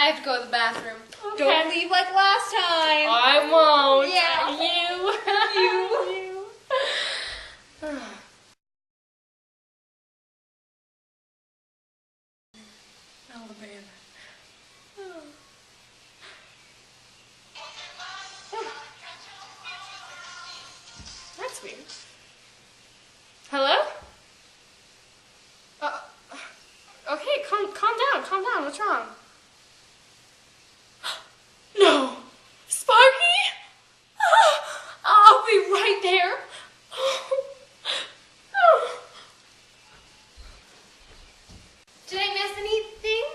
I have to go to the bathroom. Okay. Don't leave like last time. I won't. Yeah. You. Oh, man. That's weird. Hello? Okay, calm down. What's wrong? No! Sparky? I'll be right there. Did I miss anything?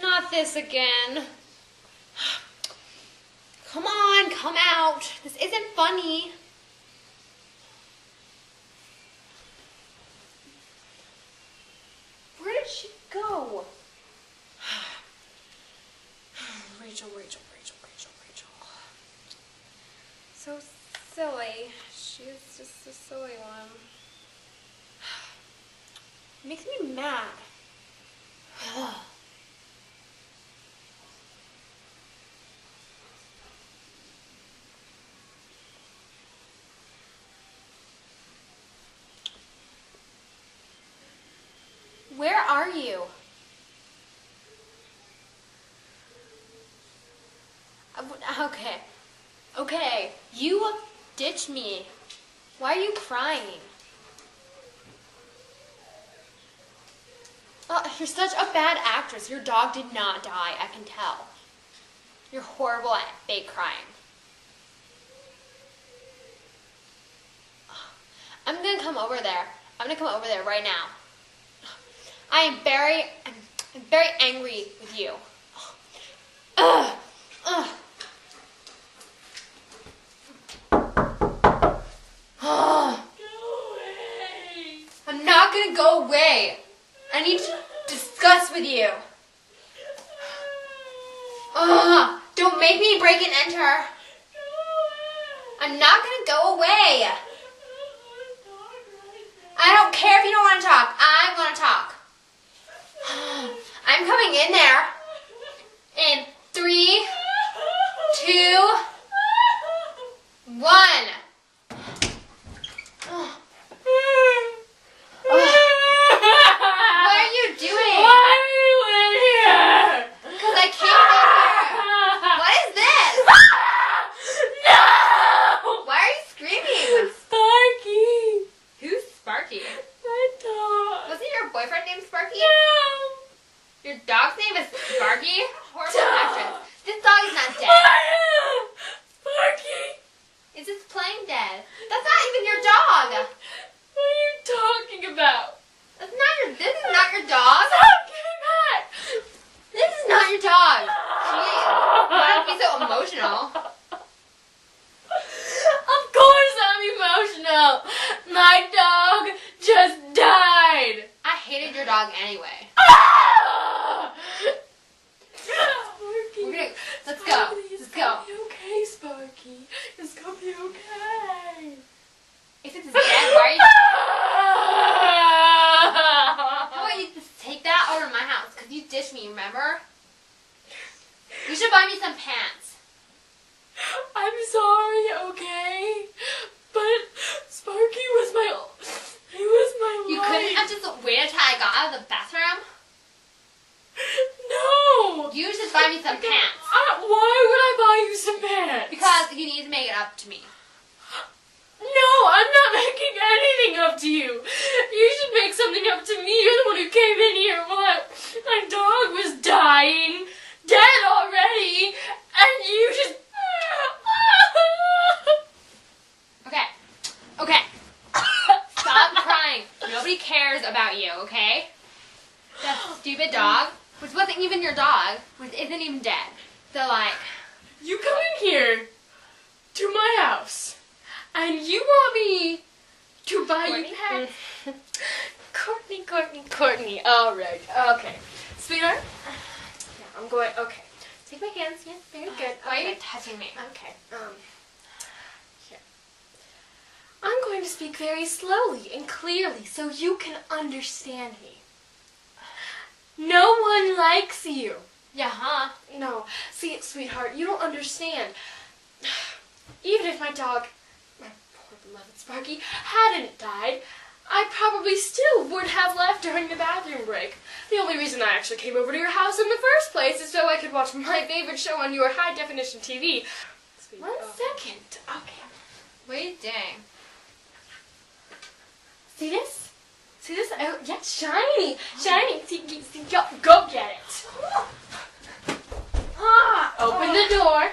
Not this again. Come on, come out. This isn't funny. Where did she go? Rachel. So silly. She's just a silly one. Makes me mad. Where are you? Okay, you ditched me. Why are you crying? You're such a bad actress. Your dog did not die, I can tell. You're horrible at fake crying. I'm gonna come over there. Right now. I'm very angry with you. Ugh. Go away. I'm not gonna go away. I need to discuss with you. Don't make me break and enter. I'm not gonna go away. I don't care if you don't want to talk. I want to talk. I'm coming in there. In 3, 2, 1. What are you doing? Why are you in here? Because I came in here. What is this? No! Why are you screaming? Sparky. Who's Sparky? My dog. Wasn't your boyfriend named Sparky? No. Your dog's name is Sparky? Horrible Dog. actress. This dog is not dead. Sparky. It's just plain dead. That's not even your dog. What are you talking about? This is not your dog. Stop, give me back. This is not your dog. Jeez. Why don't be so emotional? Of course I'm emotional. My dog just died. I hated your dog anyway. Sparky. Let's go. It's gonna be okay, Sparky. It's gonna be okay. If it's dead, why are you... How about you just take that over to my house? Because you ditched me, remember? You should buy me some pants. I'm sorry, okay? But Sparky was my You life. couldn't have just waited until I got out of the bathroom? No. You should buy me some pants. Why would I buy you some pants? Because you need to make it up to me. No, I'm not making anything up to you. You should make something up to me. You're the one who came in here. What? My dog was dying, dead already, and you just... Okay. Stop crying. Nobody cares about you, okay? That stupid dog, which wasn't even your dog, which isn't even dead. So, like... You come in here to my house, and you want me to buy you pets. Courtney. All right. Okay. Sweetheart? Yeah, I'm going. Okay. Take my hands. Yes, very good. Why are you Okay. touching me? Okay. Here. I'm going going to speak very slowly and clearly so you can understand me. No one likes you. Yeah, huh? No. See, sweetheart, you don't understand. Even if my dog, my poor beloved Sparky, hadn't died, I probably still would have left during the bathroom break. The only reason I actually came over to your house in the first place is so I could watch my favorite show on your high-definition TV. One second. Okay. What are you doing? See this? See this? Oh, yeah, shiny. Shiny. See, go get it. Open the door.